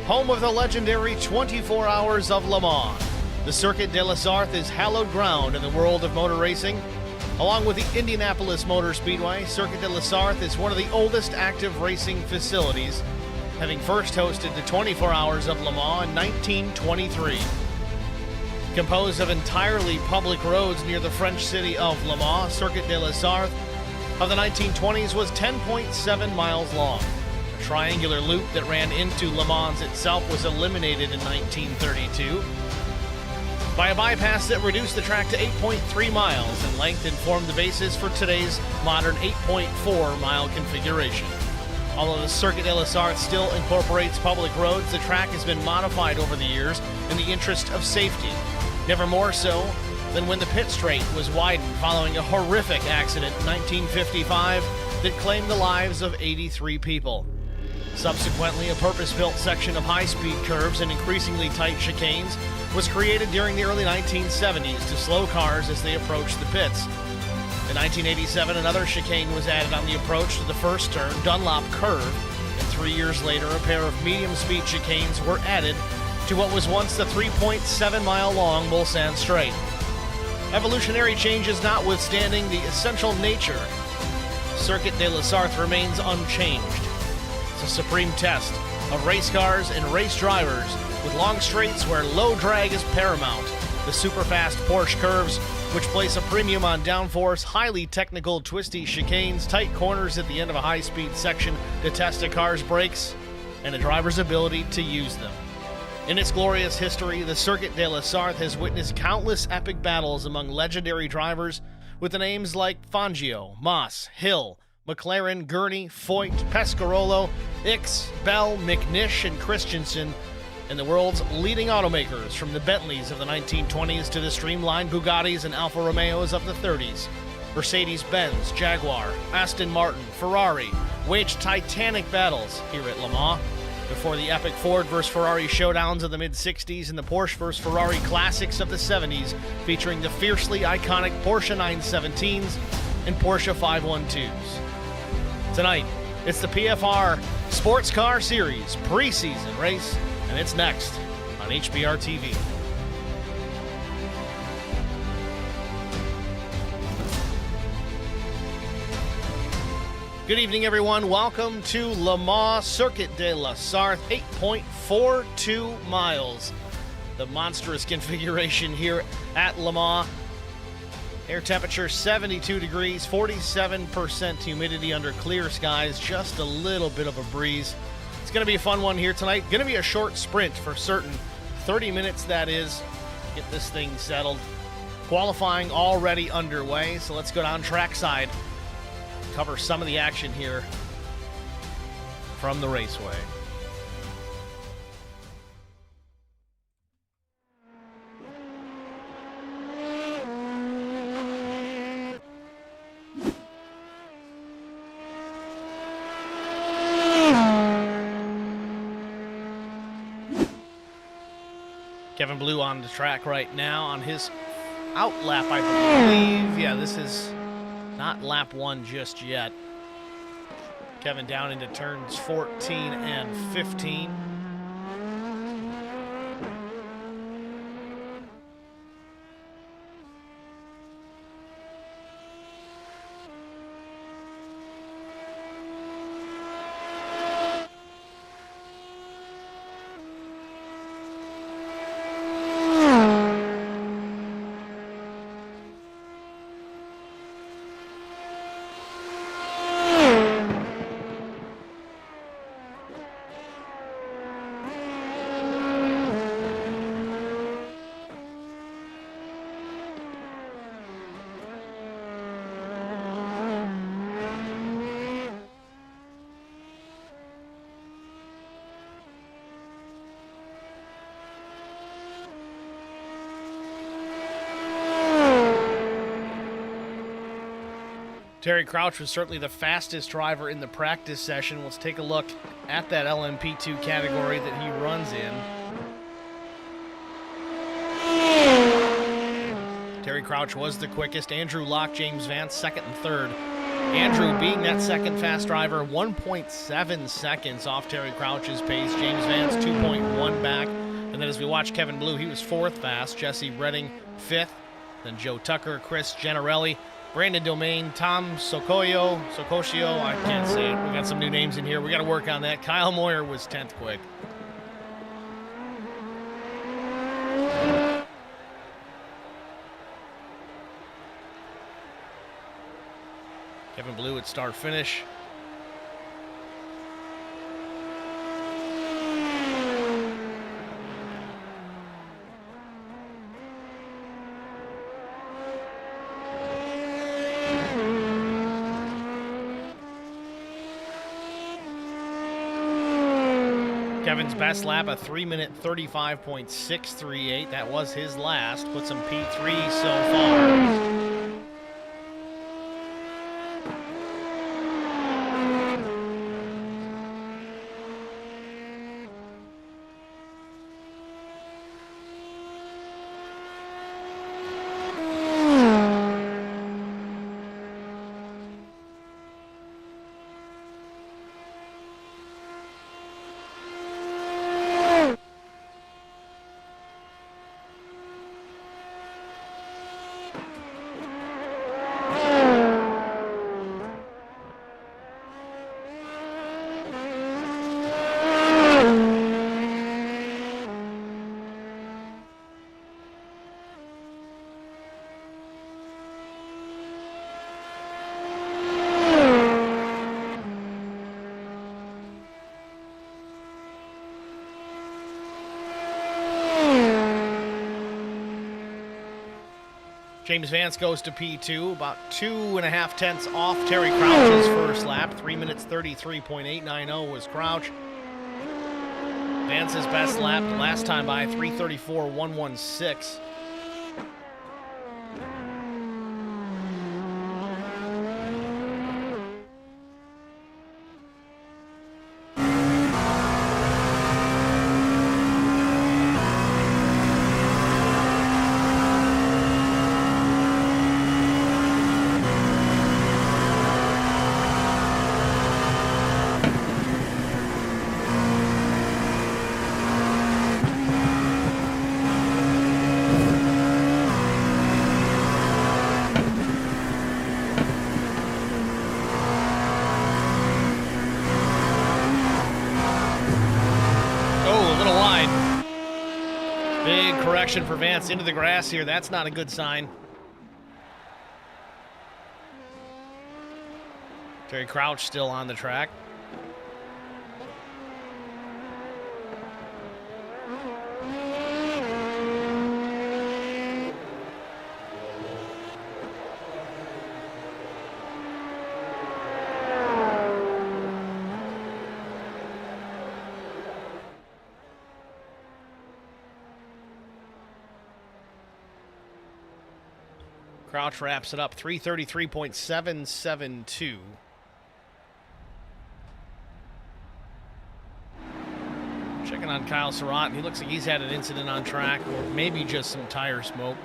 home of the legendary 24 Hours of Le Mans. The Circuit de la Sarthe is hallowed ground in the world of motor racing. Along with the Indianapolis Motor Speedway, Circuit de la Sarthe is one of the oldest active racing facilities, having first hosted the 24 Hours of Le Mans in 1923. Composed of entirely public roads near the French city of Le Mans, Circuit de la Sarthe of the 1920s was 10.7 miles long. A triangular loop that ran into Le Mans itself was eliminated in 1932 by a bypass that reduced the track to 8.3 miles in length and formed the basis for today's modern 8.4-mile configuration. Although the Circuit de la Sarthe still incorporates public roads, the track has been modified over the years in the interest of safety. Never more so than when the pit straight was widened following a horrific accident in 1955 that claimed the lives of 83 people. Subsequently, a purpose-built section of high-speed curves and increasingly tight chicanes was created during the early 1970s to slow cars as they approached the pits. In 1987, another chicane was added on the approach to the first turn, Dunlop Curve, and 3 years later, a pair of medium-speed chicanes were added to what was once the 3.7-mile-long Mulsanne Straight. Evolutionary changes notwithstanding the essential nature, Circuit de la Sarthe remains unchanged. It's a supreme test of race cars and race drivers with long straights where low drag is paramount, the super-fast Porsche curves, which place a premium on downforce, highly technical twisty chicanes, tight corners at the end of a high-speed section to test a car's brakes, and a driver's ability to use them. In its glorious history, the Circuit de la Sarthe has witnessed countless epic battles among legendary drivers with the names like Fangio, Moss, Hill, McLaren, Gurney, Foyt, Pescarolo, Ickx, Bell, McNish, and Christensen, and the world's leading automakers from the Bentleys of the 1920s to the streamlined Bugattis and Alfa Romeos of the 30s. Mercedes-Benz, Jaguar, Aston Martin, Ferrari waged titanic battles here at Le Mans. Before the epic Ford vs. Ferrari showdowns of the mid-60s and the Porsche vs. Ferrari classics of the 70s, featuring the fiercely iconic Porsche 917s and Porsche 512s. Tonight, it's the PFR Sports Car Series preseason race, and it's next on HBR TV. Good evening, everyone. Welcome to Le Mans Circuit de la Sarthe, 8.42 miles. The monstrous configuration here at Le Mans. Air temperature 72 degrees, 47% humidity under clear skies, just a little bit of a breeze. It's going to be a fun one here tonight. Going to be a short sprint for certain. 30 minutes, that is. Get this thing settled. Qualifying already underway, so let's go down trackside. Cover some of the action here from the raceway. Kevin Blue on the track right now on his out lap, I believe. Yeah, this is not lap one just yet. Kevin down into turns 14 and 15. Terry Crouch was certainly the fastest driver in the practice session. Let's take a look at that LMP2 category that he runs in. Terry Crouch was the quickest. Andrew Locke, James Vance, second and third. Andrew being that second fast driver, 1.7 seconds off Terry Crouch's pace. James Vance 2.1 back. And then as we watch Kevin Blue, he was fourth fast. Jesse Redding fifth. Then Joe Tucker, Chris Gennarelli, Brandon Domain, Tom Socosio, I can't say it. We got some new names in here. We got to work on that. Kyle Moyer was 10th quick. Kevin Blue at start finish. Kevin's best lap, a 3-minute 35.638. That was his last. Puts him P3 so far. James Vance goes to P2, about 2.5 tenths off Terry Crouch's first lap. 3 minutes 33.890 was Crouch. Vance's best lap the last time by 3:34.116. For Vance into the grass here. That's not a good sign. Terry Crouch still on the track. Crouch wraps it up 3:33.772. Checking on Kyle Surratt. He looks like he's had an incident on track or maybe just some tire smoke.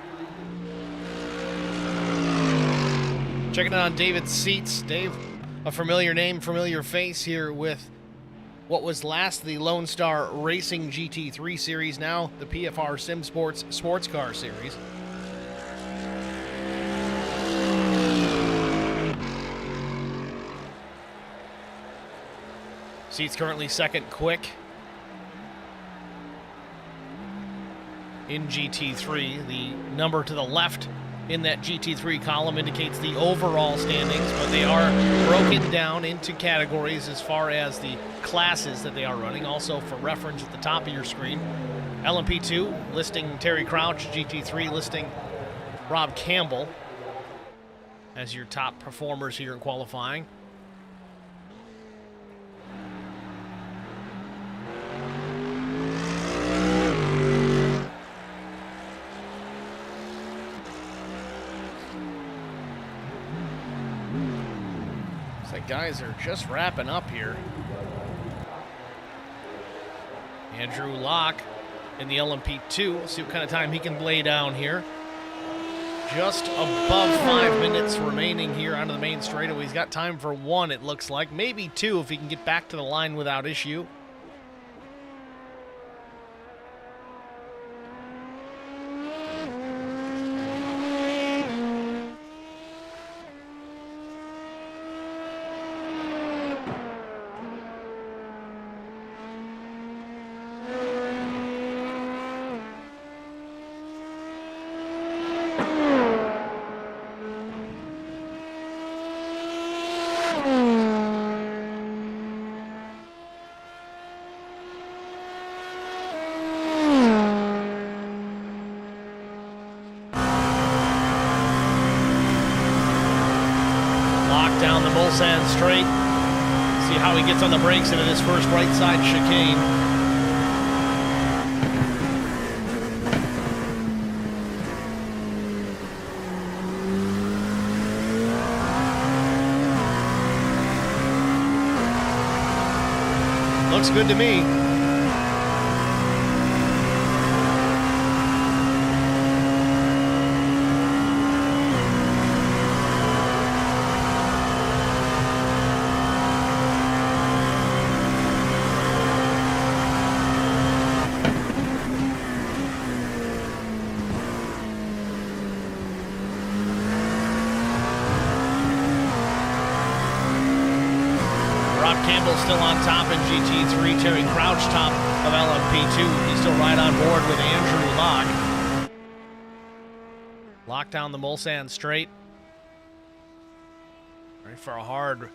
Checking on David Seats. Dave, a familiar name, familiar face here with what was last the Lone Star Racing GT3 Series, now the PFR Sim Sports Sports Car Series. Seats currently second quick in GT3. The number to the left in that GT3 column indicates the overall standings, but they are broken down into categories as far as the classes that they are running. Also, for reference at the top of your screen, LMP2 listing Terry Crouch, GT3 listing Rob Campbell as your top performers here in qualifying. Guys are just wrapping up here. Andrew Locke in the LMP2. We'll see what kind of time he can lay down here. just above 5 minutes remaining here onto the main straightaway. He's got time for one, it looks like. Maybe two if he can get back to the line without issue. Down the Mulsanne straight. See how he gets on the brakes into this first right side chicane. Looks good to me. Campbell still on top in GT3. Terry Crouch top of LMP2. He's still right on board with Andrew Locke. Lock down the Mulsanne straight. Ready for a hard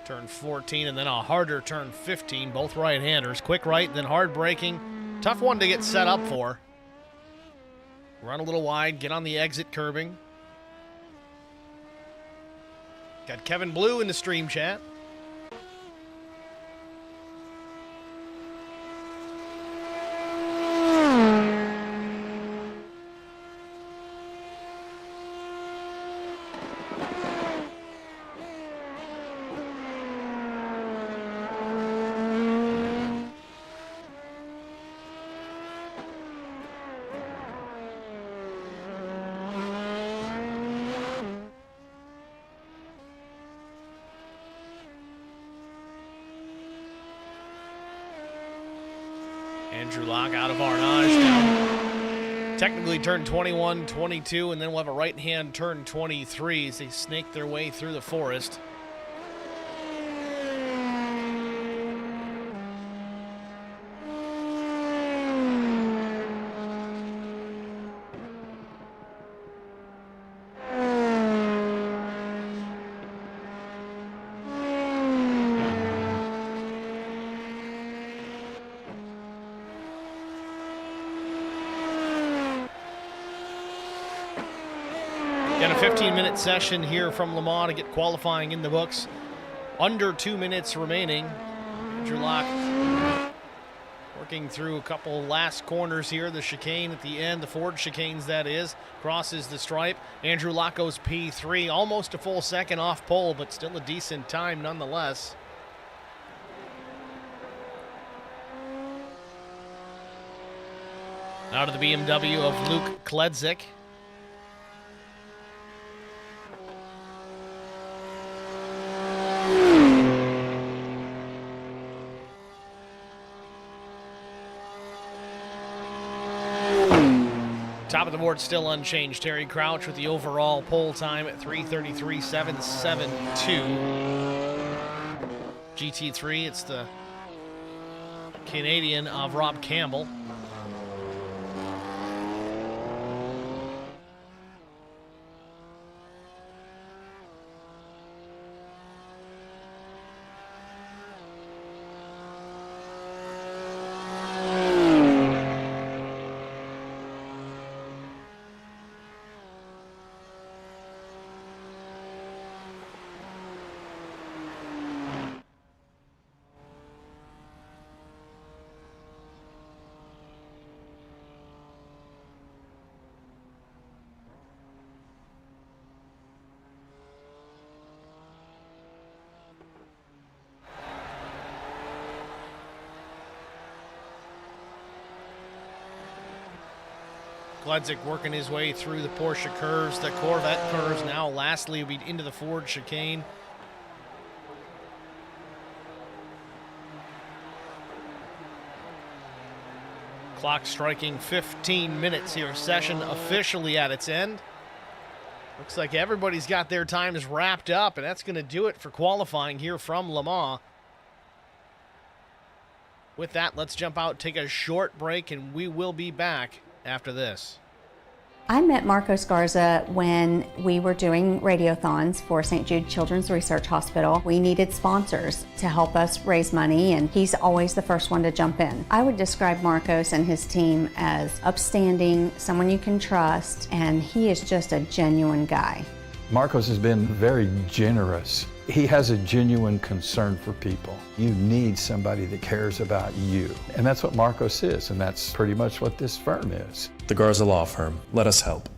turn 14 and then a harder turn 15. Both right-handers. Quick right, then hard braking. Tough one to get set up for. Run a little wide, get on the exit curbing. Got Kevin Blue in the stream chat. Andrew Locke out of Arnage now. Technically turn 21, 22, and then we'll have a right-hand turn 23 as they snake their way through the forest. Got a 15-minute session here from Le Mans to get qualifying in the books. Under 2 minutes remaining. Andrew Locke working through a couple last corners here. The chicane at the end, the Ford chicanes that is, crosses the stripe. Andrew Locke goes P3, almost a full second off pole, but still a decent time nonetheless. Now to the BMW of Luke Kledzik. Top of the board still unchanged. Terry Crouch with the overall pole time at 3:33.772. GT3, it's the Canadian of Rob Campbell. Kledzik working his way through the Porsche curves, the Corvette curves. Now lastly will be into the Ford chicane. Clock striking 15 minutes here. Session officially at its end. Looks like everybody's got their times wrapped up, and that's going to do it for qualifying here from Le Mans. With that, let's jump out, take a short break, and we will be back after this. I met Marcos Garza when we were doing radiothons for St. Jude Children's Research Hospital. We needed sponsors to help us raise money, and he's always the first one to jump in. I would describe Marcos and his team as upstanding, someone you can trust, and he is just a genuine guy. Marcos has been very generous. He has a genuine concern for people. You need somebody that cares about you. And that's what Marcos is, and that's pretty much what this firm is. The Garza Law Firm. Let us help.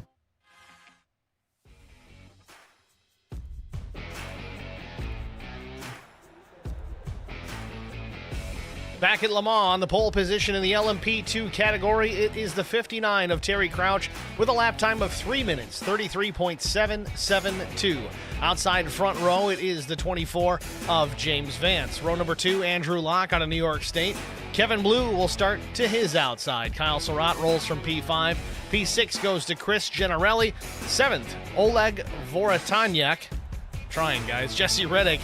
Back at Le Mans on the pole position in the LMP2 category, it is the 59 of Terry Crouch with a lap time of 3 minutes, 33.772. Outside front row, it is the 24 of James Vance. Row number 2, Andrew Locke out of New York State. Kevin Blue will start to his outside. Kyle Surratt rolls from P5. P6 goes to Chris Gennarelli. 7th, Oleg Vorotanyak. Trying, guys. Jesse Redding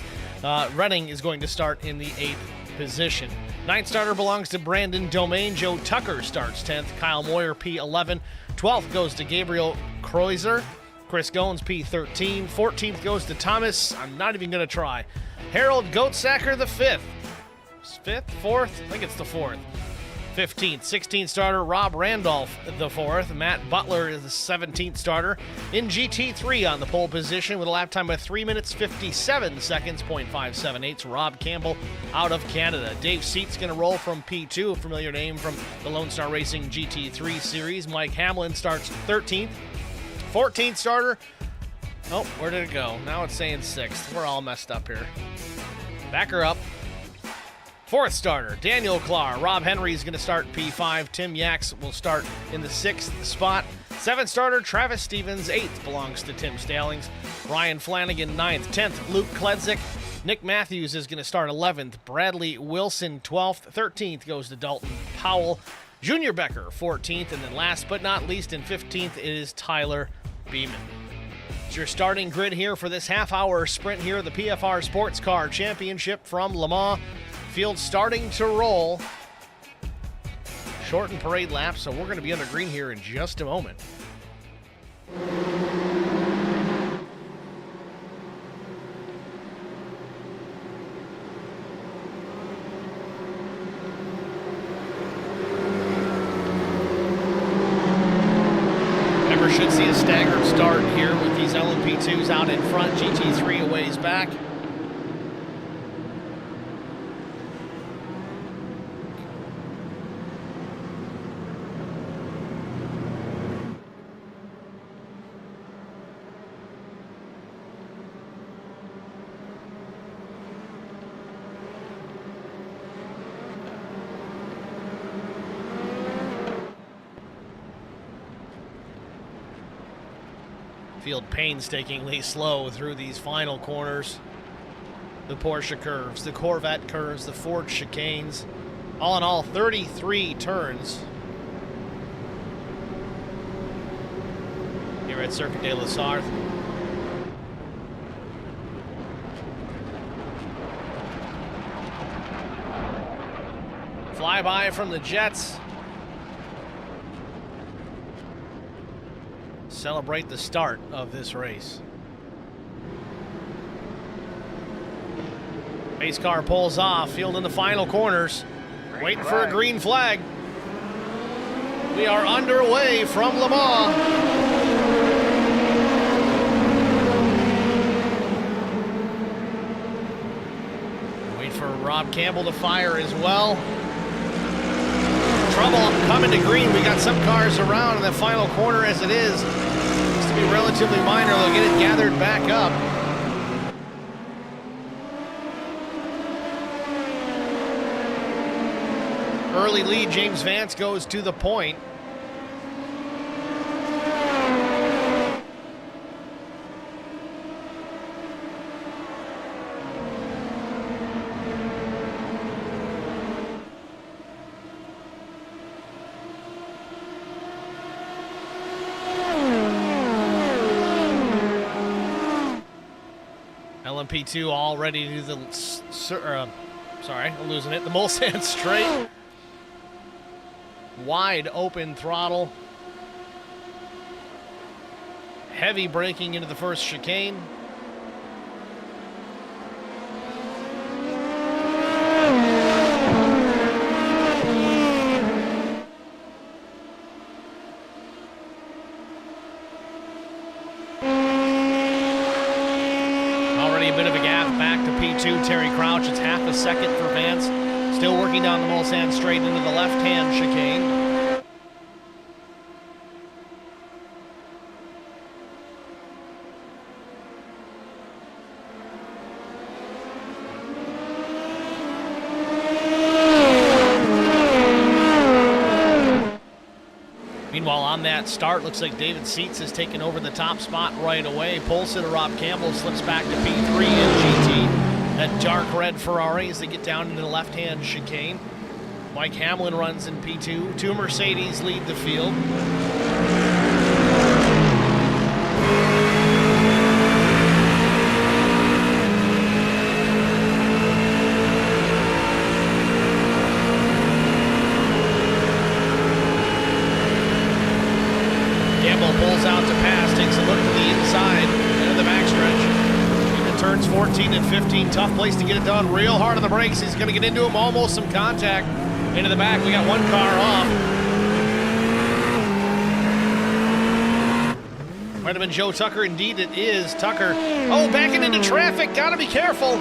is going to start in the 8th position. 9th starter belongs to Brandon Domain. Joe Tucker starts 10th. Kyle Moyer, P11. 12th goes to Gabriel Kreuzer. Chris Goins, P13. 14th goes to Thomas. I'm not even going to try. Harold Goatsacker, the 5th. 5th? 4th? I think it's the 4th. 15th. 16th starter, Rob Randolph, the 4th. Matt Butler is the 17th starter. In GT3 on the pole position with a lap time of 3 minutes 57 seconds, .578. Rob Campbell out of Canada. Dave Seat's going to roll from P2, a familiar name from the Lone Star Racing GT3 series. Mike Hamlin starts 13th. 14th starter. Oh, where did it go? Now it's saying 6th. We're all messed up here. Back her up. 4th starter, Daniel Clark. Rob Henry is going to start P5. Tim Yax will start in the 6th spot. 7th starter, Travis Stevens. 8th belongs to Tim Stallings. Ryan Flanagan, 9th. 10th, Luke Kledzik. Nick Matthews is going to start 11th. Bradley Wilson, 12th. 13th goes to Dalton Powell. Junior Becker, 14th. And then last but not least, in 15th, it is Tyler Beeman. It's your starting grid here for this half-hour sprint here, the PFR Sports Car Championship from Le Mans. Field starting to roll. Shortened parade lap, so we're going to be under green here in just a moment. Never should see a staggered start here with these LMP2s out in front, GT3 a ways back. Field painstakingly slow through these final corners. The Porsche curves, the Corvette curves, the Ford chicanes. All in all, 33 turns here at Circuit de la Sarthe. Flyby from the Jets. Celebrate the start of this race. Pace car pulls off, field in the final corners. Waiting for a green flag. We are underway from Le Mans. Wait for Rob Campbell to fire as well. Trouble coming to green. We got some cars around in the final corner as it is. Looks to be relatively minor. They'll get it gathered back up. Early lead, James Vance goes to the point. LMP2 all ready to do the, sorry, I'm losing it, the Mulsanne straight. Wide open throttle. Heavy braking into the first chicane. Already a bit of a gap back to P2, Terry Crouch. It's half a second for Vance. Still working down the Mulsanne straight into the left-hand chicane. Meanwhile, on that start, looks like David Seitz has taken over the top spot right away. Pole sitter Rob Campbell slips back to P3 in GT. That dark red Ferrari as they get down into the left-hand chicane. Mike Hamlin runs in P2. Two Mercedes lead the field. Pulls out to pass, takes a look to the inside, into the backstretch. Even turns 14 and 15, tough place to get it done. Real hard on the brakes. He's going to get into him, almost some contact. Into the back, we got one car off. Might have been Joe Tucker, indeed it is. Tucker, oh, backing into traffic, gotta be careful.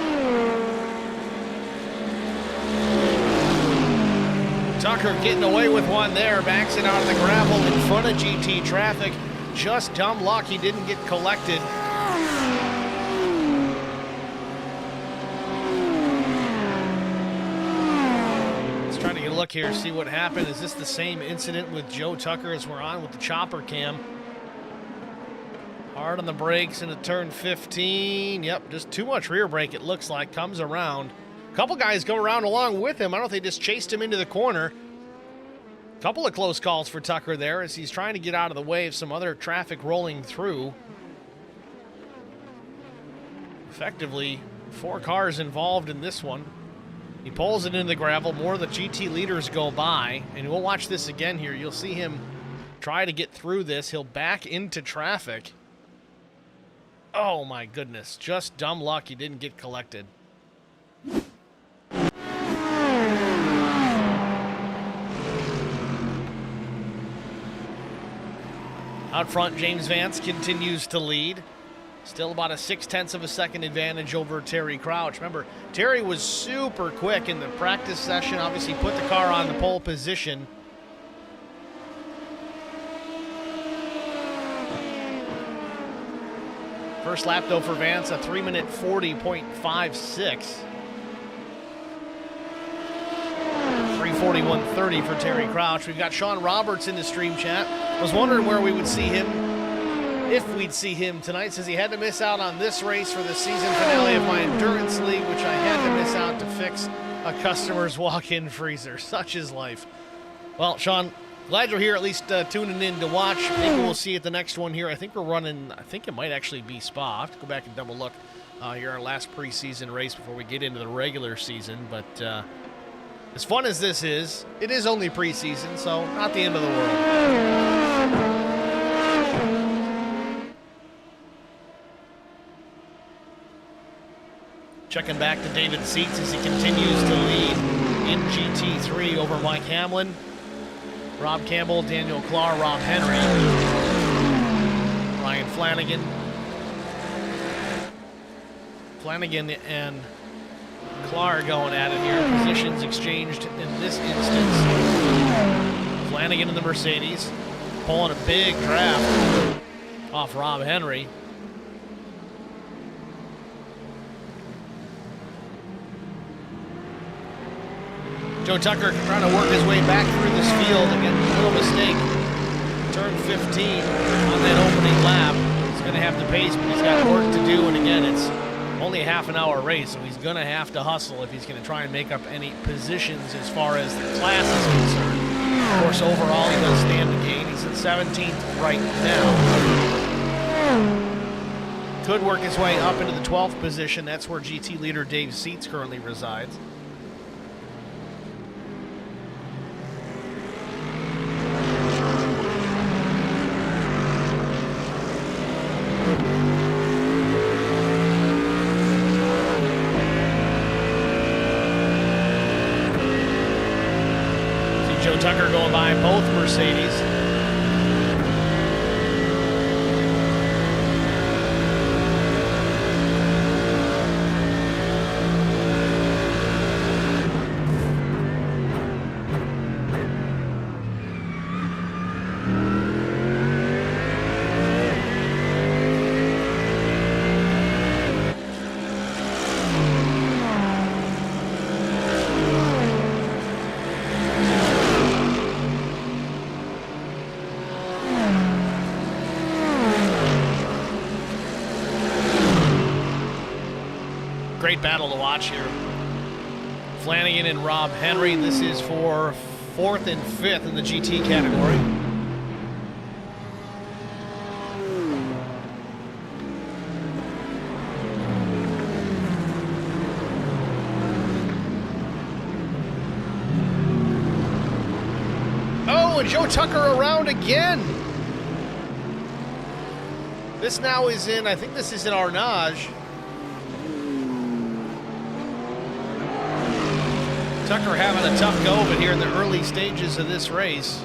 Tucker getting away with one there, backs it out of the gravel in front of GT traffic. Just dumb luck he didn't get collected. Let's try to get a look here, see what happened. Is this the same incident with Joe Tucker as we're on with the chopper cam? Hard on the brakes into turn 15. Yep, just too much rear brake it looks like. Comes around. Couple guys go around along with him. I don't know if they just chased him into the corner. Couple of close calls for Tucker there as he's trying to get out of the way of some other traffic rolling through. Effectively, 4 cars involved in this one. He pulls it into the gravel. More of the GT leaders go by, and we'll watch this again here. You'll see him try to get through this. He'll back into traffic. Oh my goodness, just dumb luck he didn't get collected. Out front, James Vance continues to lead. Still about a 0.6 of a second advantage over Terry Crouch. Remember, Terry was super quick in the practice session. Obviously put the car on the pole position. First lap, though, for Vance, a 3-minute 40.56. 3:41.30 for Terry Crouch. We've got Sean Roberts in the stream chat. Was wondering where we would see him, if we'd see him tonight. Says he had to miss out on this race for the season finale of my endurance league, which I had to miss out to fix a customer's walk-in freezer. Such is life. Well, Sean, glad you're here, at least tuning in to watch. Maybe we'll see you at the next one here. I think we're running, I think it might actually be Spa. I'll have to go back and double look here, our last preseason race before we get into the regular season. But as fun as this is, it is only preseason, so not the end of the world. Checking back to David Seitz as he continues to lead in GT3 over Mike Hamlin, Rob Campbell, Daniel Clark, Rob Henry, Ryan Flanagan. Flanagan and Clark going at it here. Positions exchanged in this instance. Flanagan in the Mercedes, pulling a big draft off Rob Henry. Joe Tucker trying to work his way back through this field. Again, a little mistake. Turn 15 on that opening lap. He's going to have to pace, but he's got work to do. And again, it's only a half-an-hour race, so he's going to have to hustle if he's going to try and make up any positions as far as the class is concerned. Of course, overall, he does stand to gain. He's at 17th right now. Could work his way up into the 12th position. That's where GT leader Dave Seats currently resides. See Joe Tucker going by both Mercedes. Great battle to watch here. Flanagan and Rob Henry. This is for 4th and 5th in the GT category. Oh, and Joe Tucker around again. This now is in, I think this is in Arnage. Tucker having a tough go, but here in the early stages of this race.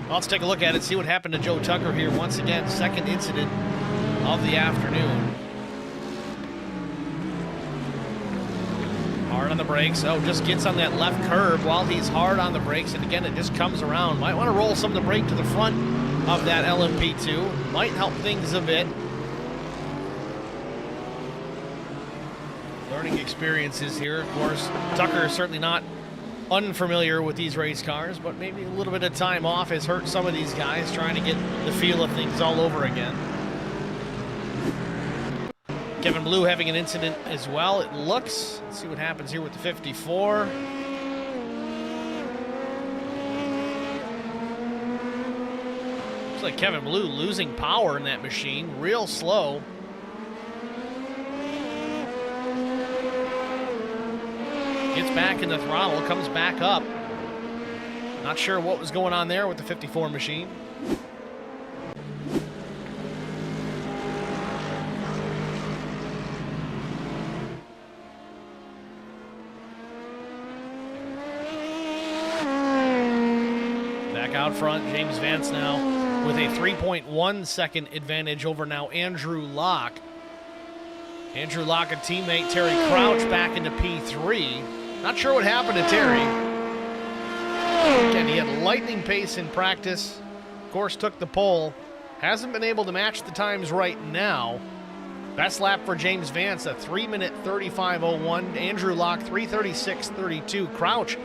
Well, let's take a look at it, see what happened to Joe Tucker here. Once again, second incident of the afternoon. Hard on the brakes. Oh, just gets on that left curb while he's hard on the brakes. And again, it just comes around. Might want to roll some of the brake to the front of that LMP2. Might help things a bit. Learning experiences here. Of course, Tucker is certainly not unfamiliar with these race cars, but maybe a little bit of time off has hurt some of these guys trying to get the feel of things all over again. Kevin Blue having an incident as well, it looks. Let's see what happens here with the 54. Looks like Kevin Blue losing power in that machine, real slow. Gets back in the throttle, comes back up. Not sure what was going on there with the 54 machine. Back out front, James Vance now with a 3.1 second advantage over now Andrew Locke. Andrew Locke, a teammate, Terry Crouch back into P3. Not sure what happened to Terry. Again, he had lightning pace in practice. Of course, took the pole. Hasn't been able to match the times right now. Best lap for James Vance, a 3-minute 35.01. Andrew Locke, 3:36.32. Crouch,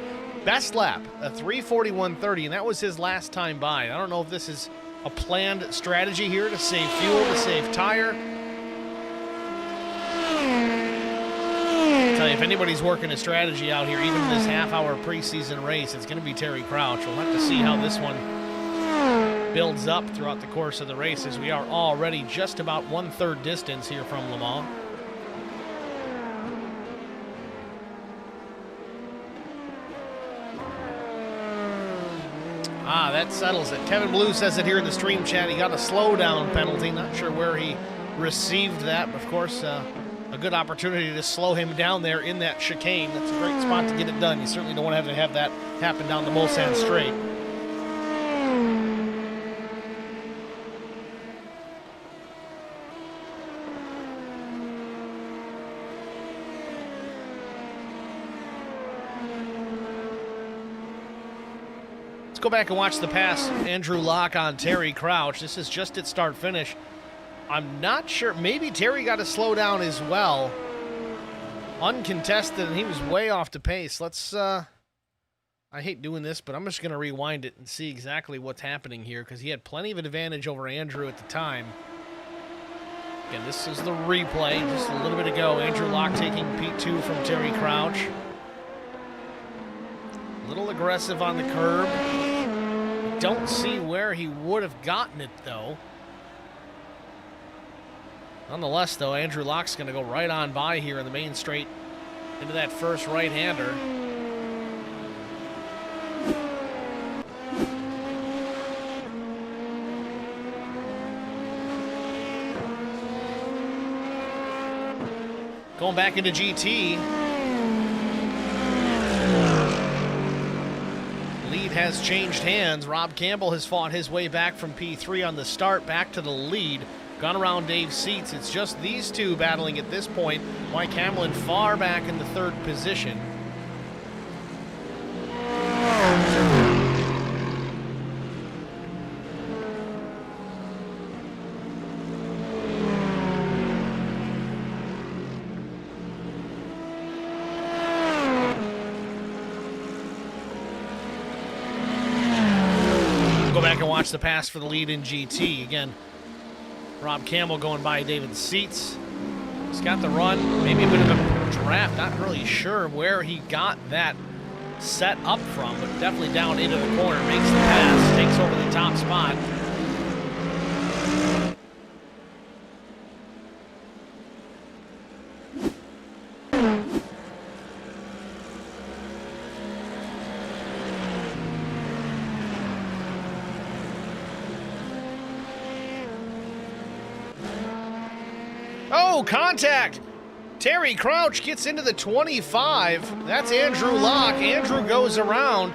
best lap, a 3:41.30, and that was his last time by. I don't know if this is a planned strategy here to save fuel, to save tire. I'll tell you, if anybody's working a strategy out here, even in this half-hour preseason race, it's going to be Terry Crouch. We'll have to see how this one builds up throughout the course of the race, as we are already just about 1/3 distance here from Le Mans. That settles it. Kevin Blue says it here in the stream chat. He got a slowdown penalty. Not sure where he received that, but of course, a good opportunity to slow him down there in that chicane. That's a great spot to get it done. You certainly don't want to have that happen down the Mulsanne straight. Let's go back and watch the pass. Andrew Locke on Terry Crouch. This is just at start-finish. I'm not sure. Maybe Terry got a slowdown as well. Uncontested, and he was way off the pace. Let's, I hate doing this, but I'm just going to rewind it and see exactly what's happening here, because he had plenty of an advantage over Andrew at the time. Again, this is the replay. Just a little bit ago, Andrew Locke taking P2 from Terry Crouch. A little aggressive on the curb. Don't see where he would have gotten it, though. Nonetheless, though, Andrew Locke's going to go right on by here in the main straight into that first right-hander. Going back into GT. Lead has changed hands. Rob Campbell has fought his way back from P3 on the start, back to the lead. Gone around Dave Seats. It's just these two battling at this point. Mike Hamlin far back in the third position. Go back and watch the pass for the lead in GT. Again, Rob Campbell going by David Seats. He's got the run, maybe a bit of a draft. Not really sure where he got that set up from, but definitely down into the corner. Makes the pass, takes over the top spot. Oh, contact! Terry Crouch gets into the 25. That's Andrew Locke. Andrew goes around.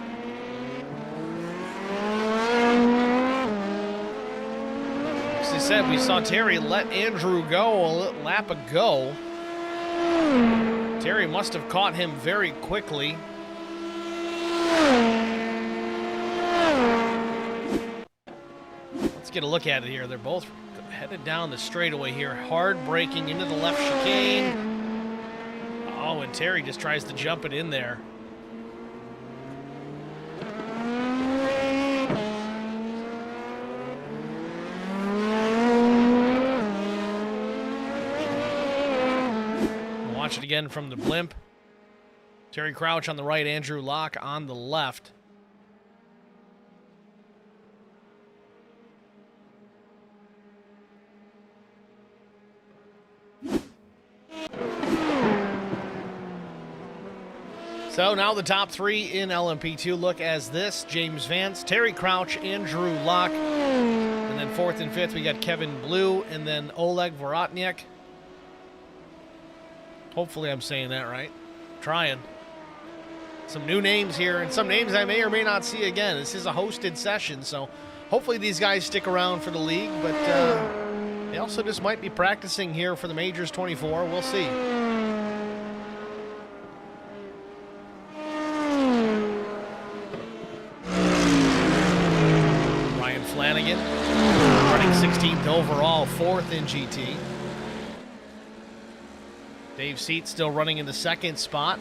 As I said, we saw Terry let Andrew go a lap ago. Terry must have caught him very quickly. Let's get a look at it here. They're both headed down the straightaway here. Hard braking into the left chicane. Oh, and Terry just tries to jump it in there. Watch it again from the blimp. Terry Crouch on the right, Andrew Locke on the left. So now the top three in LMP2 look as this: James Vance, Terry Crouch, Andrew Locke. And then fourth and fifth, we got Kevin Blue and then Oleg Vorotniak. Hopefully I'm saying that right. Trying. Some new names here and some names I may or may not see again. This is a hosted session, so hopefully these guys stick around for the league, but they also just might be practicing here for the Majors 24. We'll see. Flanagan, running 16th overall, fourth in GT. Dave Seats still running in the second spot.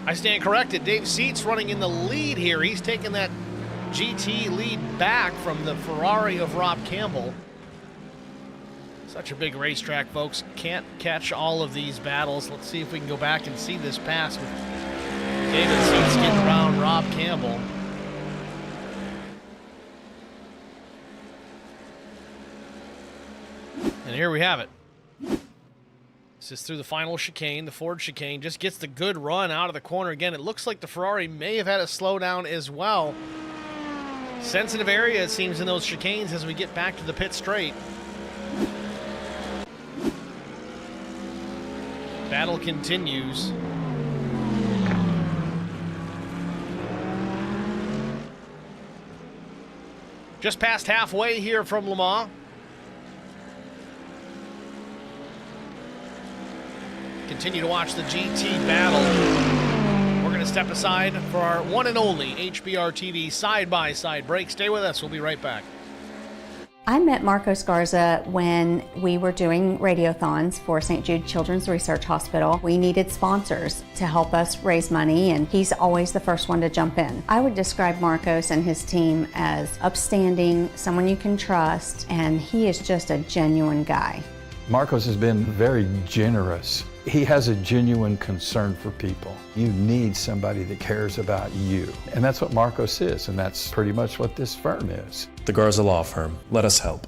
I stand corrected. Dave Seats running in the lead here. He's taken that GT lead back from the Ferrari of Rob Campbell. Such a big racetrack, folks. Can't catch all of these battles. Let's see if we can go back and see this pass with David Seats getting around Rob Campbell. And here we have it. This is through the final chicane, the Ford chicane. Just gets the good run out of the corner again. It looks like the Ferrari may have had a slowdown as well. Sensitive area, it seems, in those chicanes as we get back to the pit straight. Battle continues. Just past halfway here from Le Mans. Continue to watch the GT battle. We're going to step aside for our one and only HBR TV side-by-side break. Stay with us. We'll be right back. I met Marco Scarza when we were doing radiothons for St. Jude Children's Research Hospital. We needed sponsors to help us raise money, and he's always the first one to jump in. I would describe Marcos and his team as upstanding, someone you can trust, and he is just a genuine guy. Marcos has been very generous. He has a genuine concern for people. You need somebody that cares about you. And that's what Marcos is, and that's pretty much what this firm is. The Garza Law Firm. Let us help.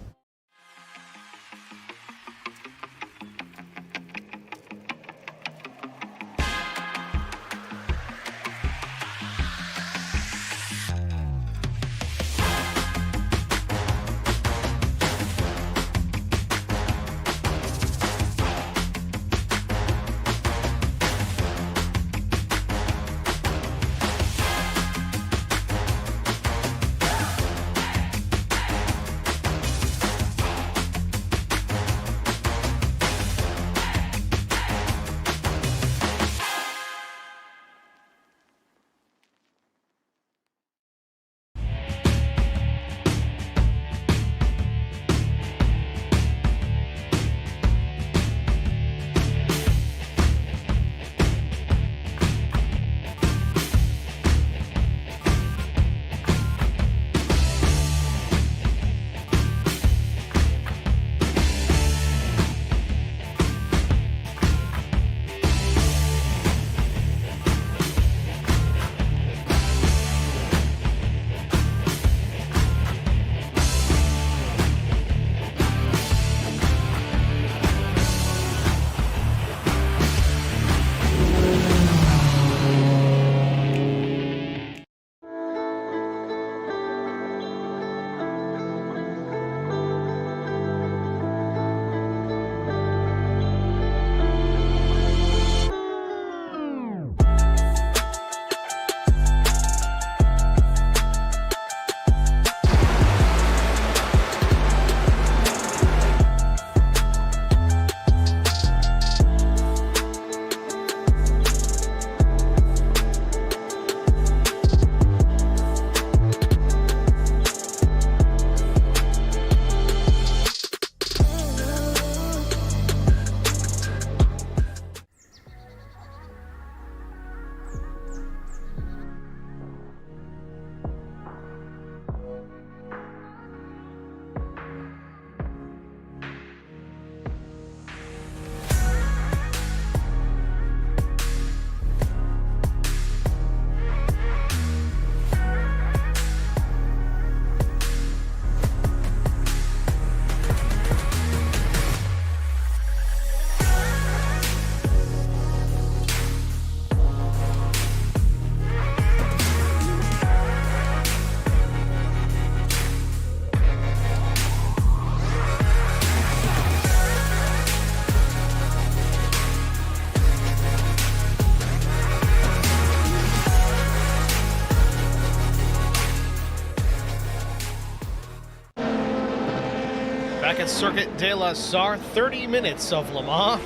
Back at Circuit de la Sarre, 30 minutes of Le Mans.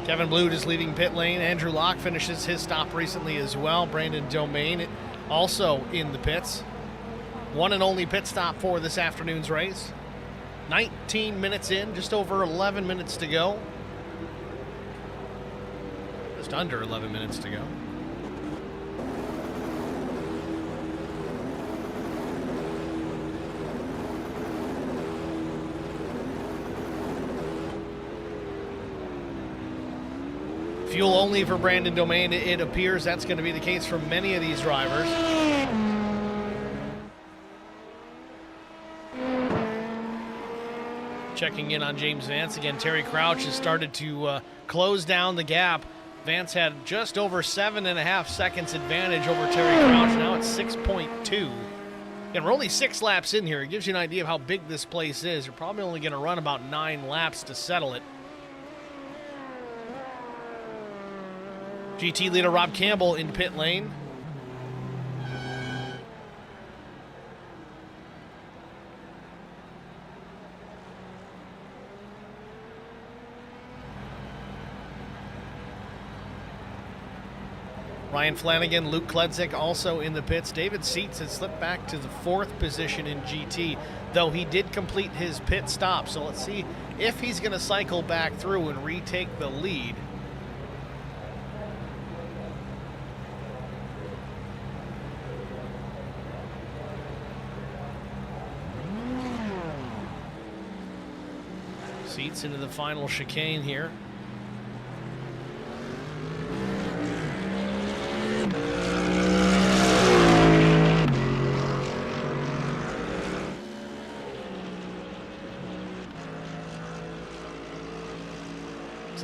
Kevin Blute is leading pit lane. Andrew Locke finishes his stop recently as well. Brandon Domain also in the pits. One and only pit stop for this afternoon's race. 19 minutes in, just over 11 minutes to go. Just under 11 minutes to go. Fuel only for Brandon Domain. It appears that's going to be the case for many of these drivers. Checking in on James Vance again. Terry Crouch has started to close down the gap. Vance had just over 7.5 seconds advantage over Terry Crouch. Now it's 6.2. And we're only 6 laps in here. It gives you an idea of how big this place is. You're probably only going to run about 9 laps to settle it. GT leader Rob Campbell in pit lane. Ryan Flanagan, Luke Kledzik also in the pits. David Seitz has slipped back to the 4th position in GT, though he did complete his pit stop. So let's see if he's going to cycle back through and retake the lead. Seats into the final chicane here.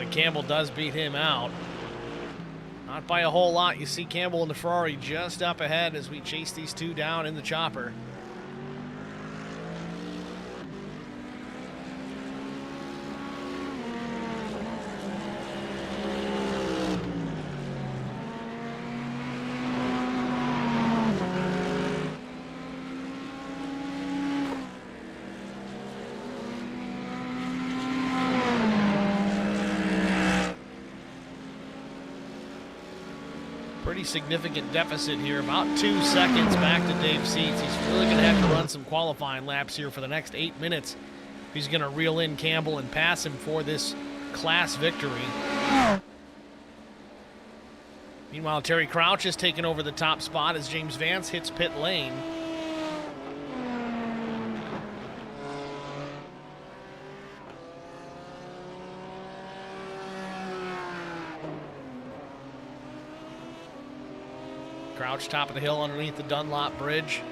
like Campbell does beat him out. Not by a whole lot. You see Campbell and the Ferrari just up ahead as we chase these two down in the chopper. Pretty significant deficit here, about 2 seconds back to Dave Seats. He's really going to have to run some qualifying laps here for the next 8 minutes if he's going to reel in Campbell and pass him for this class victory. Meanwhile, Terry Crouch has taken over the top spot as James Vance hits pit lane. Crouch top of the hill underneath the Dunlop Bridge.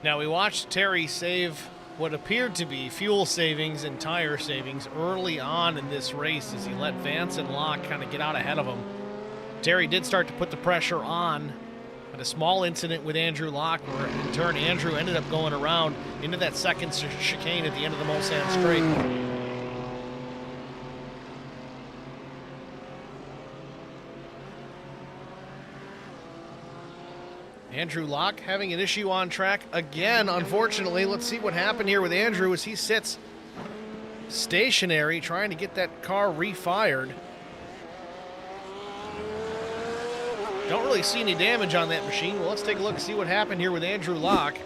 Now, we watched Terry save what appeared to be fuel savings and tire savings early on in this race as he let Vance and Locke kind of get out ahead of him. Terry did start to put the pressure on at a small incident with Andrew Locke, where in turn Andrew ended up going around into that second chicane at the end of the Mulsanne Straight. Andrew Locke having an issue on track again, unfortunately. Let's see what happened here with Andrew as he sits stationary trying to get that car refired. Don't really see any damage on that machine. Well, let's take a look and see what happened here with Andrew Locke.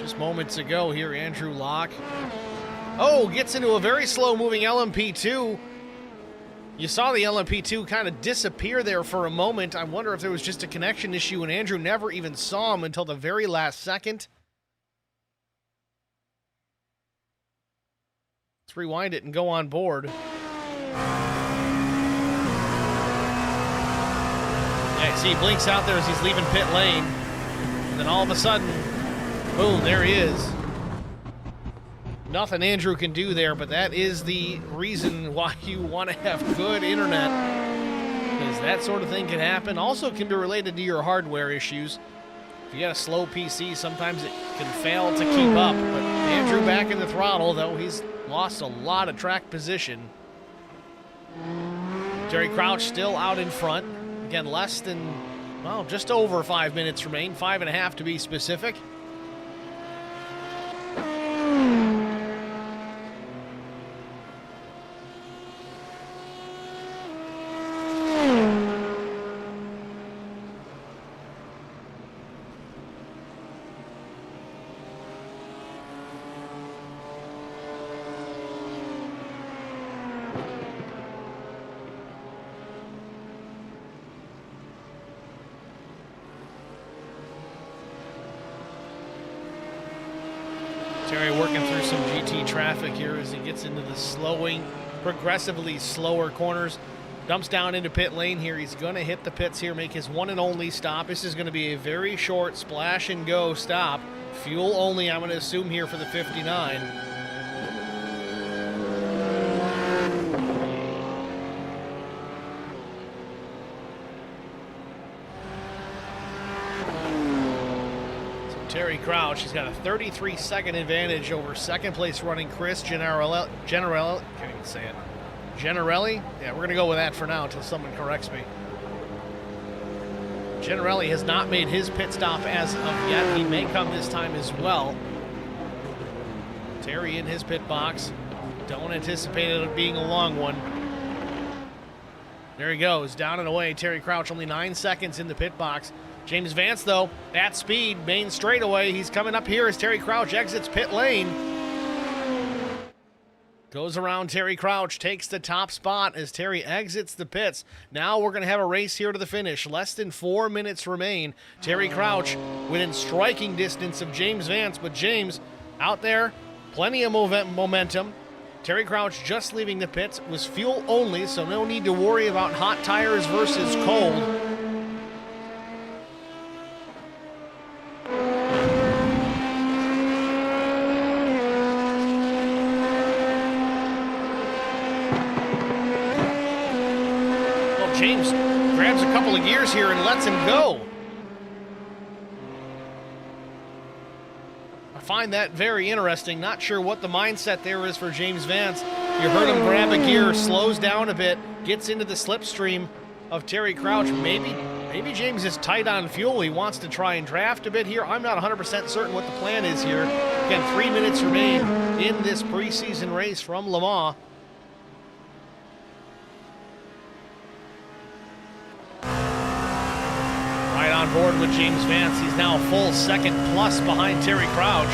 Just moments ago here, Andrew Locke. Oh, gets into a very slow-moving LMP2. You saw the LMP2 kind of disappear there for a moment. I wonder if there was just a connection issue and Andrew never even saw him until the very last second. Let's rewind it and go on board. Yeah, see, he blinks out there as he's leaving pit lane. And then all of a sudden, boom, there he is. Nothing Andrew can do there, but that is the reason why you want to have good internet, because that sort of thing can happen. Also can be related to your hardware issues. If you got a slow PC, sometimes it can fail to keep up. But Andrew back in the throttle, though he's lost a lot of track position. Terry Crouch still out in front. Again, less than, well, just over 5 minutes remain, 5.5 to be specific. Terry working through some GT traffic here as he gets into the slowing, progressively slower corners. Dumps down into pit lane here. He's going to hit the pits here, make his one and only stop. This is going to be a very short splash and go stop. Fuel only, I'm going to assume, here for the 59. Terry Crouch, he's got a 33-second advantage over second place running Chris Generelli. Can't even say it. Generelli? Yeah, we're going to go with that for now until someone corrects me. Generelli has not made his pit stop as of yet. He may come this time as well. Terry in his pit box. Don't anticipate it being a long one. There he goes, down and away. Terry Crouch only 9 seconds in the pit box. James Vance, though, at speed, main straightaway. He's coming up here as Terry Crouch exits pit lane. Goes around Terry Crouch, takes the top spot as Terry exits the pits. Now we're going to have a race here to the finish. Less than 4 minutes remain. Terry Crouch within striking distance of James Vance, but James out there, plenty of momentum. Terry Crouch just leaving the pits, was fuel only, so no need to worry about hot tires versus cold. James grabs a couple of gears here and lets him go. I find that very interesting. Not sure what the mindset there is for James Vance. You heard him grab a gear, slows down a bit, gets into the slipstream of Terry Crouch. Maybe James is tight on fuel. He wants to try and draft a bit here. I'm not 100% certain what the plan is here. Again, 3 minutes remain in this preseason race from Le Mans. On board with James Vance. He's now a full second plus behind Terry Crouch.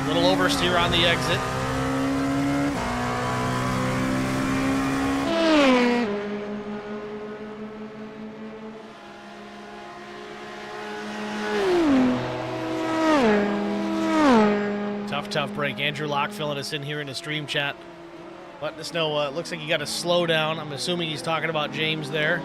A little oversteer on the exit. Tough break. Andrew Locke filling us in here in the stream chat. Letting us know, it looks like you got to slow down. I'm assuming he's talking about James there.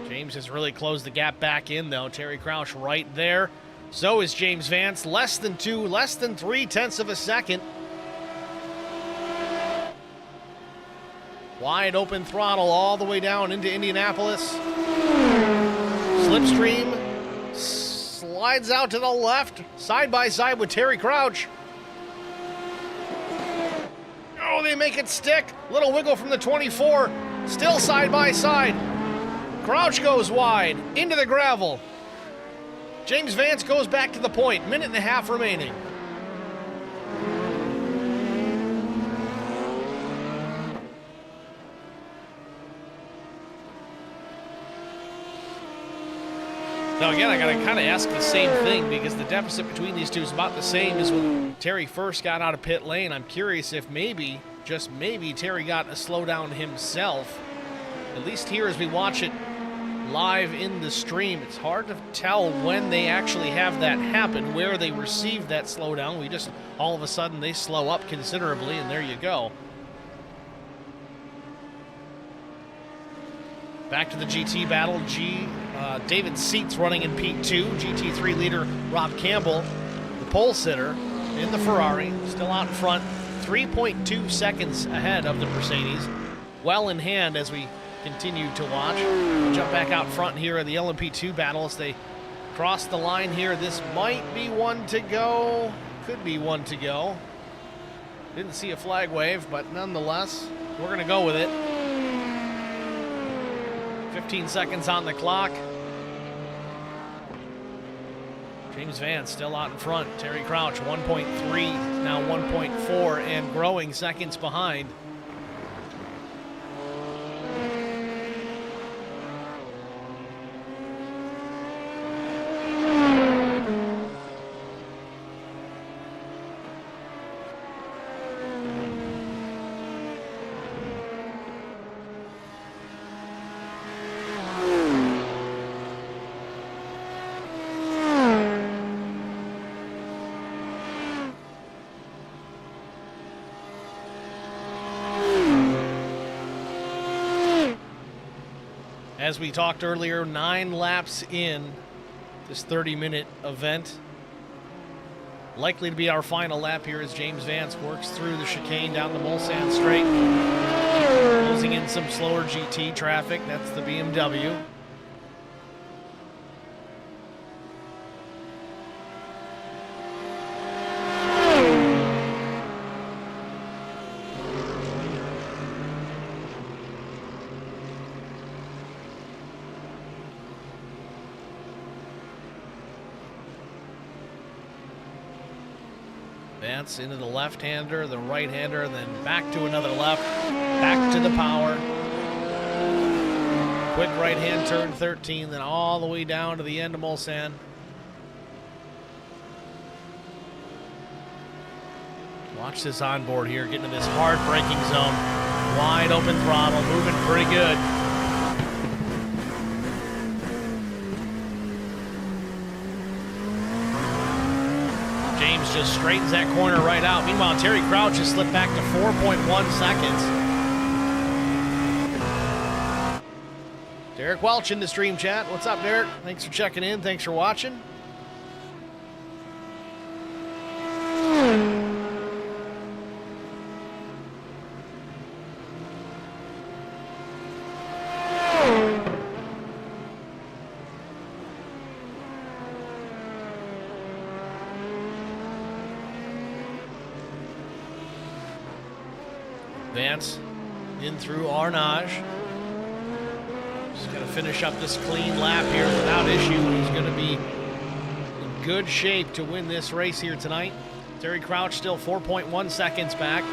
James has really closed the gap back in, though. Terry Crouch right there. So is James Vance. Less than 3/10 of a second. Wide open throttle all the way down into Indianapolis. Slipstream. Slides out to the left, side by side with Terry Crouch. Oh, they make it stick. Little wiggle from the 24. Still side by side. Crouch goes wide into the gravel. James Vance goes back to the point. Minute and a half remaining. Now again, I gotta kind of ask the same thing because the deficit between these two is about the same as when Terry first got out of pit lane. I'm curious if maybe, just maybe, Terry got a slowdown himself. At least here as we watch it live in the stream, it's hard to tell when they actually have that happen, where they receive that slowdown. We just, all of a sudden, they slow up considerably, and there you go. Back to the GT battle. David Seats running in P2. GT3 leader Rob Campbell, the pole sitter in the Ferrari, still out in front, 3.2 seconds ahead of the Mercedes. Well in hand as we continue to watch. We'll jump back out front here in the LMP2 battle as they cross the line here. This might be one to go. Could be one to go. Didn't see a flag wave, but nonetheless, we're going to go with it. 15 seconds on the clock. James Vance still out in front. Terry Crouch 1.3, now 1.4, and growing seconds behind. As we talked earlier, 9 laps in this 30-minute event. Likely to be our final lap here as James Vance works through the chicane down the Mulsanne Straight. Closing in some slower GT traffic. That's the BMW. Vance into the left-hander, the right-hander, and then back to another left, back to the power. Quick right-hand turn 13, then all the way down to the end of Mulsanne. Watch this onboard here, getting to this hard braking zone. Wide open throttle, moving pretty good. James just straightens that corner right out. Meanwhile, Terry Crouch has slipped back to 4.1 seconds. Derek Welch in the stream chat. What's up, Derek? Thanks for checking in. Thanks for watching. Vance in through Arnage. Just going to finish up this clean lap here without issue. He's going to be in good shape to win this race here tonight. Terry Crouch still 4.1 seconds back.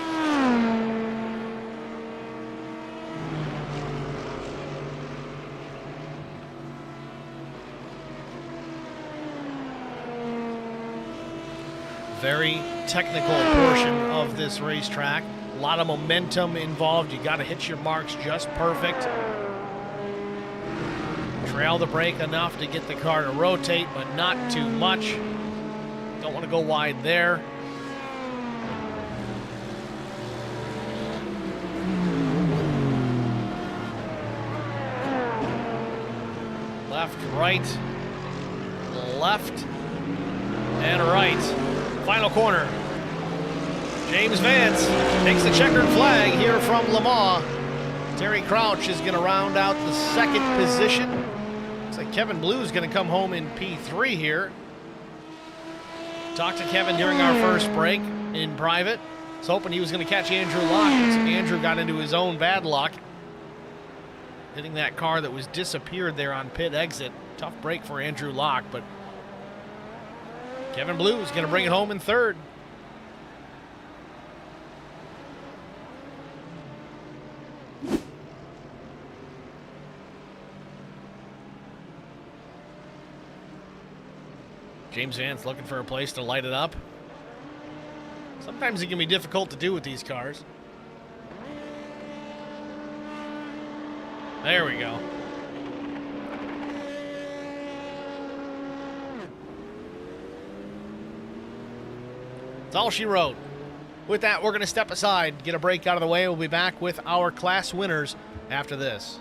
Very technical portion of this racetrack. A lot of momentum involved. You got to hit your marks just perfect. Trail the brake enough to get the car to rotate, but not too much. Don't want to go wide there. Left, right, left, and right. Final corner. James Vance takes the checkered flag here from Le Mans. Terry Crouch is going to round out the second position. Looks like Kevin Blue is going to come home in P3 here. Talked to Kevin during our first break in private. Was hoping he was going to catch Andrew Locke. Andrew got into his own bad luck, hitting that car that was disappeared there on pit exit. Tough break for Andrew Locke, but Kevin Blue is going to bring it home in third. James Vance looking for a place to light it up. Sometimes it can be difficult to do with these cars. There we go. That's all she wrote. With that, we're going to step aside, get a break out of the way. We'll be back with our class winners after this.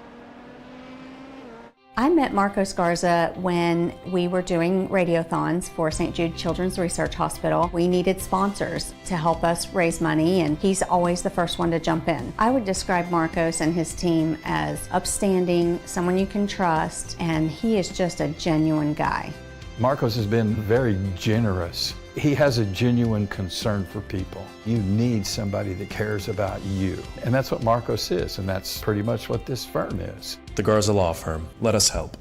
I met Marco Scarza when we were doing radiothons for St. Jude Children's Research Hospital. We needed sponsors to help us raise money, and he's always the first one to jump in. I would describe Marcos and his team as upstanding, someone you can trust, and he is just a genuine guy. Marcos has been very generous. He has a genuine concern for people. You need somebody that cares about you. And that's what Marcos is, and that's pretty much what this firm is. The Garza Law Firm. Let us help.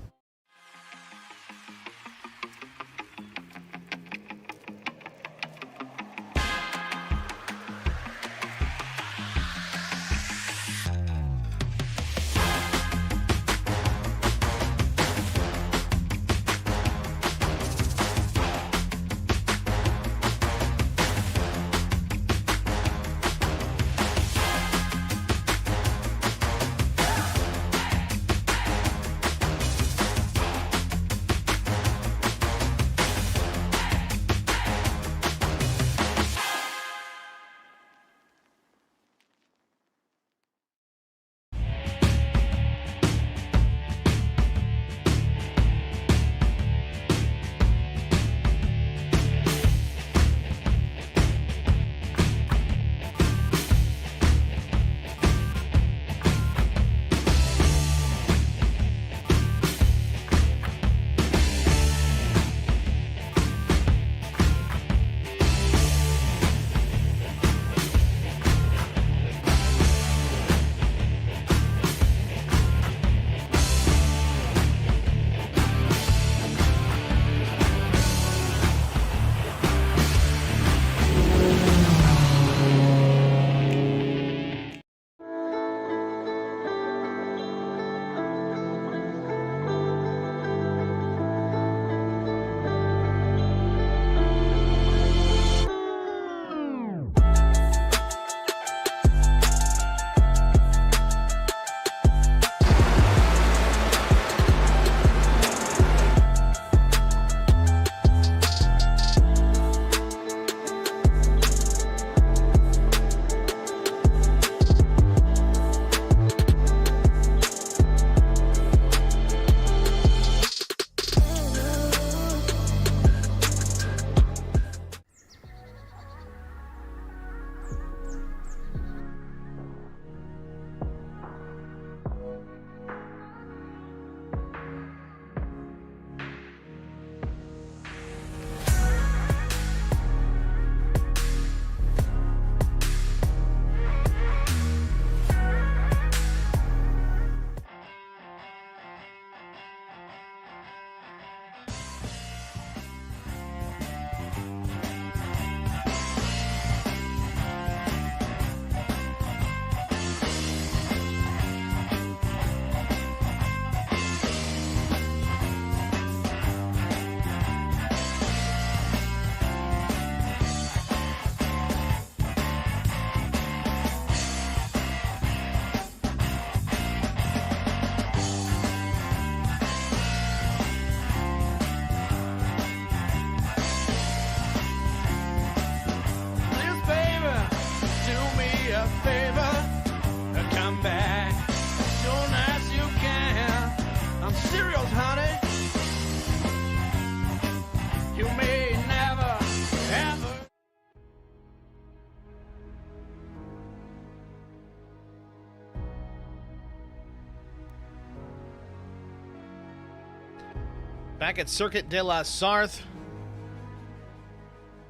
Back at Circuit de la Sarthe,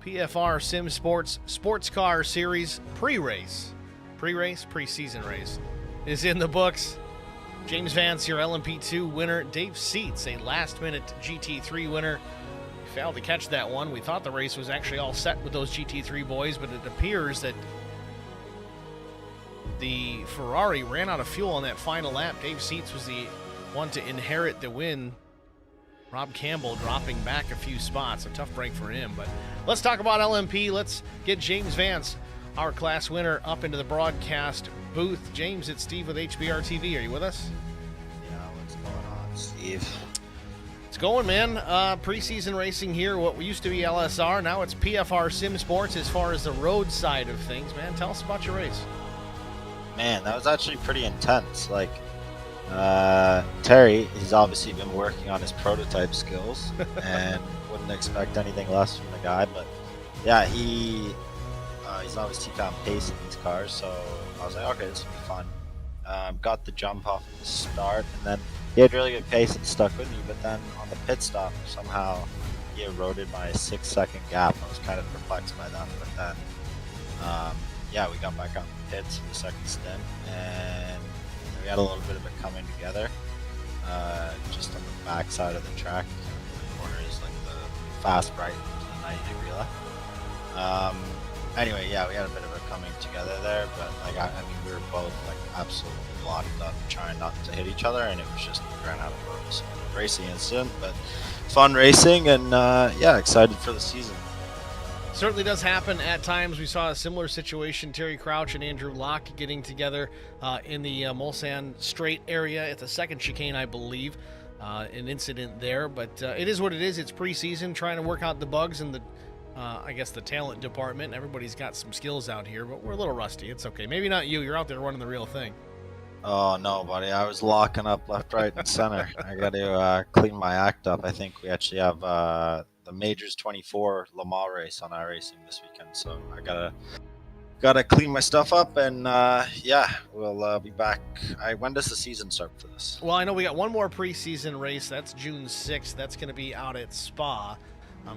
PFR Sim Sports Sports Car Series preseason race is in the books. James Vance, your LMP2 winner. Dave Seats, a last-minute GT3 winner. Failed to catch that one. We thought the race was actually all set with those GT3 boys, but it appears that the Ferrari ran out of fuel on that final lap. Dave Seats was the one to inherit the win. Rob Campbell dropping back a few spots. A tough break for him. But let's talk about LMP. Let's get James Vance, our class winner, up into the broadcast booth. James, it's Steve with HBR TV. Are you with us? Yeah, what's going on, Steve? It's going, man. Preseason racing here. What used to be LSR, now it's PFR Sim Sports as far as the road side of things, man. Tell us about your race. Man, that was actually pretty intense. Like, Terry, he's obviously been working on his prototype skills and wouldn't expect anything less from the guy. But yeah, he's obviously found pace in these cars, so I was like, okay, this will be fun. Got the jump off at the start, and then he had really good pace and stuck with me. But then on the pit stop, somehow he eroded my 6-second gap. I was kind of perplexed by that, but then yeah, we got back on the pits for the second stint, and we had a little bit of it coming together, just on the back side of the track. The corner is like the fast right to the 90-degree left. Anyway, yeah, we had a bit of it coming together there, but like I mean, we were both like absolutely locked up, trying not to hit each other, and it was just we ran out of roads. Racing incident, but fun racing, and yeah, excited for the season. Certainly does happen at times. We saw a similar situation. Terry Crouch and Andrew Locke getting together in the Mulsanne Straight area at the second chicane, I believe. An incident there, but it is what it is. It's preseason, trying to work out the bugs in the, I guess, the talent department. Everybody's got some skills out here, but we're a little rusty. It's okay. Maybe not you. You're out there running the real thing. Oh no, buddy! I was locking up left, right, and center. I got to clean my act up. I think we actually have the Majors 24 Le Mans race on iRacing this weekend, so I gotta clean my stuff up, and yeah, we'll be back. When does the season start for this? Well, I know we got one more preseason race. That's June 6th. That's going to be out at Spa.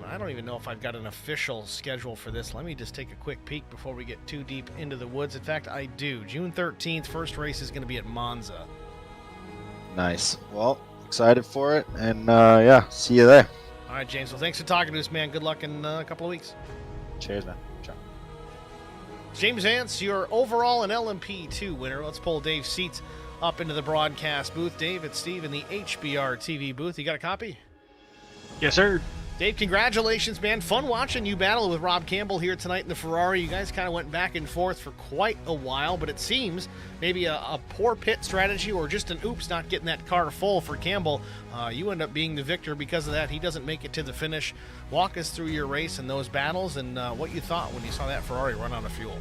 I don't even know if I've got an official schedule for this. Let me just take a quick peek before we get too deep into the woods. In fact, I do. June 13th, first race is going to be at Monza. Nice. Well, excited for it, and yeah, see you there. All right, James. Well, thanks for talking to us, man. Good luck in a couple of weeks. Cheers, man. Ciao. James Vance, your overall and LMP2 winner. Let's pull Dave Seats up into the broadcast booth. Dave, it's Steve in the HBR TV booth. You got a copy? Yes, sir. Dave, congratulations, man. Fun watching you battle with Rob Campbell here tonight in the Ferrari. You guys kind of went back and forth for quite a while, but it seems maybe a poor pit strategy or just an oops not getting that car full for Campbell. You end up being the victor because of that. He doesn't make it to the finish. Walk us through your race and those battles and what you thought when you saw that Ferrari run out of fuel.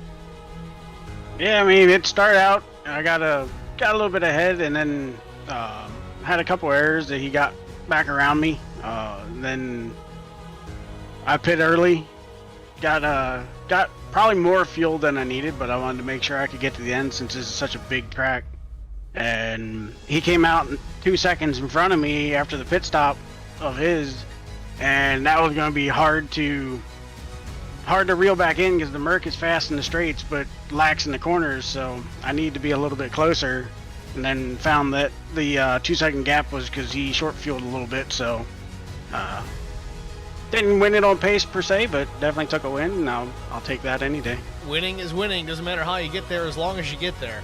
Yeah, I mean, it started out, I got a little bit ahead, and then had a couple errors that he got back around me. Then I pit early, got probably more fuel than I needed, but I wanted to make sure I could get to the end since this is such a big track. And he came out 2 seconds in front of me after the pit stop of his, and that was going to be hard to reel back in because the Merc is fast in the straights but lax in the corners, so I need to be a little bit closer. And then found that the 2-second gap was because he short fueled a little bit, so didn't win it on pace per se, but definitely took a win, and I'll take that any day. Winning is winning. Doesn't matter how you get there as long as you get there.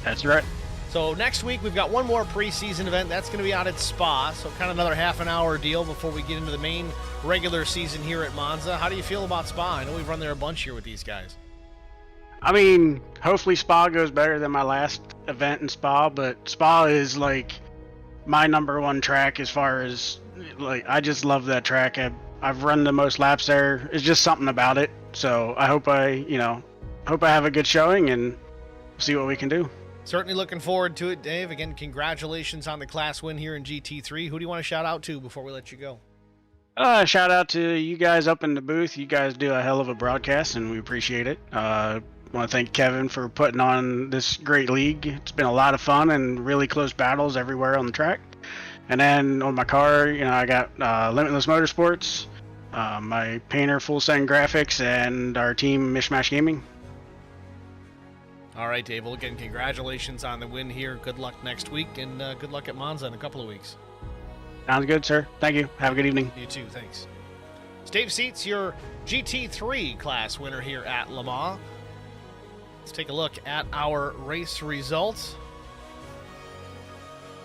That's right. So next week we've got one more preseason event. That's going to be out at Spa, so kind of another half an hour deal before we get into the main regular season here at Monza. How do you feel about Spa? I know we've run there a bunch here with these guys. I mean, hopefully Spa goes better than my last event in Spa, but Spa is like my number one track as far as, like, I just love that track. I've run the most laps there. It's just something about it. So I hope I have a good showing and see what we can do. Certainly looking forward to it, Dave. Again, congratulations on the class win here in GT3. Who do you want to shout out to before we let you go? Shout out to you guys up in the booth. You guys do a hell of a broadcast, and we appreciate it. I want to thank Kevin for putting on this great league. It's been a lot of fun and really close battles everywhere on the track. And then on my car, I got Limitless Motorsports, my painter Full Send Graphics, and our team Mishmash Gaming. All right, Dave. Well, again, congratulations on the win here. Good luck next week, and good luck at Monza in a couple of weeks. Sounds good, sir. Thank you. Have a good evening. You too. Thanks. Dave Seats, your GT3 class winner here at Le Mans. Let's take a look at our race results.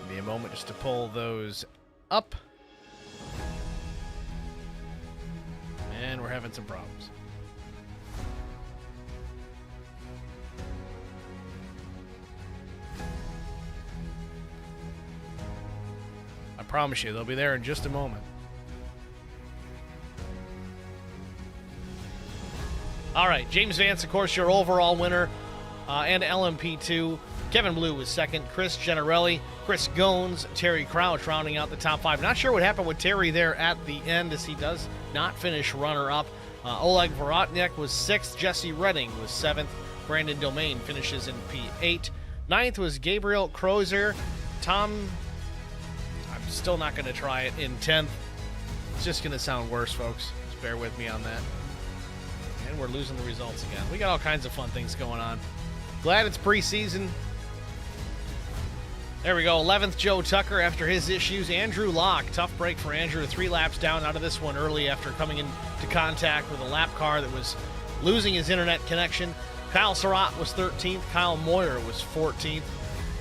Give me a moment just to pull those up. And we're having some problems. I promise you, they'll be there in just a moment. All right, James Vance, of course, your overall winner, and LMP2. Kevin Blue was second. Chris Generelli, Chris Gones, Terry Crouch rounding out the top five. Not sure what happened with Terry there at the end, as he does not finish runner-up. Oleg Vorotnik was sixth. Jesse Redding was seventh. Brandon Domain finishes in P8. Ninth was Gabriel Crozier. Tom, I'm still not going to try it, in 10th. It's just going to sound worse, folks. Just bear with me on that. And we're losing the results again. We got all kinds of fun things going on. Glad it's preseason. There we go. 11th, Joe Tucker after his issues. Andrew Locke, tough break for Andrew. 3 laps down out of this one early after coming into contact with a lap car that was losing his internet connection. Kyle Surratt was 13th. Kyle Moyer was 14th.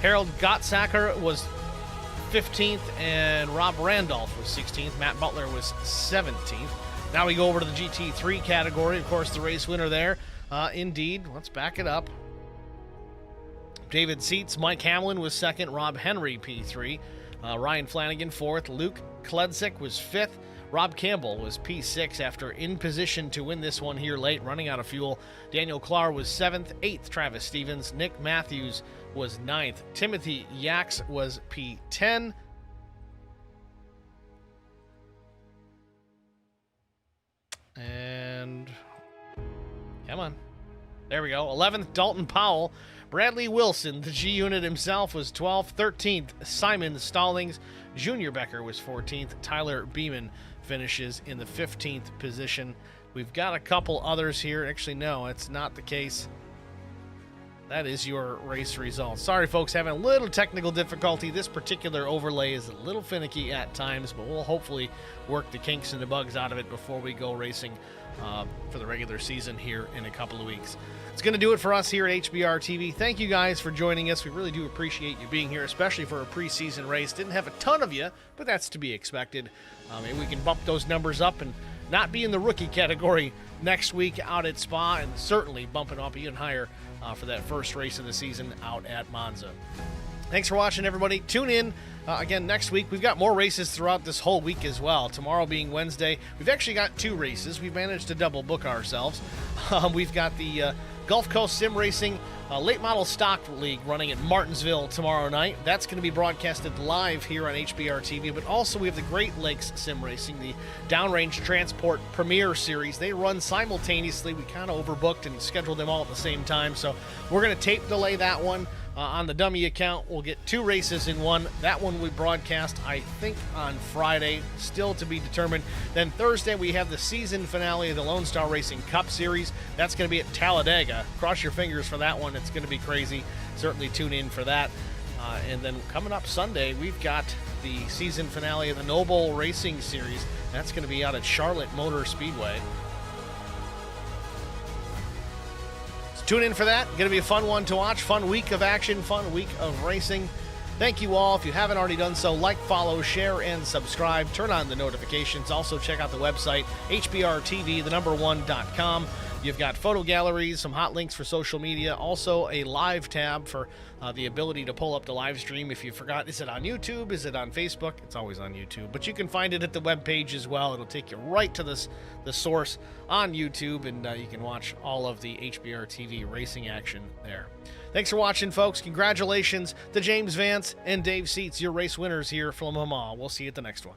Harold Gottsacker was 15th. And Rob Randolph was 16th. Matt Butler was 17th. Now we go over to the GT3 category. Of course, the race winner there. Indeed, let's back it up. David Seats, Mike Hamlin was second. Rob Henry, P3. Ryan Flanagan, fourth. Luke Kledzik was fifth. Rob Campbell was P6 after in position to win this one here late, running out of fuel. Daniel Clark was seventh. Eighth, Travis Stevens. Nick Matthews was ninth. Timothy Yax was P10. And come on. There we go. 11th, Dalton Powell. Bradley Wilson, the G unit himself, was 12th. 13th, Simon Stallings. Junior Becker was 14th. Tyler Beeman finishes in the 15th position. We've got a couple others here. Actually, no, it's not the case. That is your race results. Sorry, folks, having a little technical difficulty. This particular overlay is a little finicky at times, but we'll hopefully work the kinks and the bugs out of it before we go racing for the regular season here in a couple of weeks. It's going to do it for us here at HBR TV. Thank you guys for joining us. We really do appreciate you being here, especially for a preseason race. Didn't have a ton of you, but that's to be expected. Maybe we can bump those numbers up and not be in the rookie category next week out at Spa, and certainly bumping up even higher for that first race of the season out at Monza. Thanks for watching, everybody. Tune in again next week. We've got more races throughout this whole week as well. Tomorrow being Wednesday, we've actually got 2 races. We've managed to double book ourselves. We've got the Gulf Coast Sim Racing Late Model Stock League running at Martinsville tomorrow night. That's going to be broadcasted live here on HBR TV, but also we have the Great Lakes Sim Racing, the Downrange Transport Premier Series. They run simultaneously. We kind of overbooked and scheduled them all at the same time, so we're going to tape delay that one. On the dummy account, we'll get 2 races in one. That one we broadcast, I think, on Friday, still to be determined. Then Thursday, we have the season finale of the Lone Star Racing Cup Series. That's going to be at Talladega. Cross your fingers for that one. It's going to be crazy. Certainly tune in for that. And then coming up Sunday, we've got the season finale of the Noble Racing Series. That's going to be out at Charlotte Motor Speedway. Tune in for that. Going to be a fun one to watch. Fun week of action, fun week of racing. Thank you all. If you haven't already done so, like, follow, share, and subscribe. Turn on the notifications. Also, check out the website, hbrtv1.com. You've got photo galleries, some hot links for social media, also a live tab for the ability to pull up the live stream. If you forgot, is it on YouTube? Is it on Facebook? It's always on YouTube, but you can find it at the webpage as well. It'll take you right to the source on YouTube, and you can watch all of the HBR TV racing action there. Thanks for watching, folks. Congratulations to James Vance and Dave Seats, your race winners here from Le Mans. We'll see you at the next one.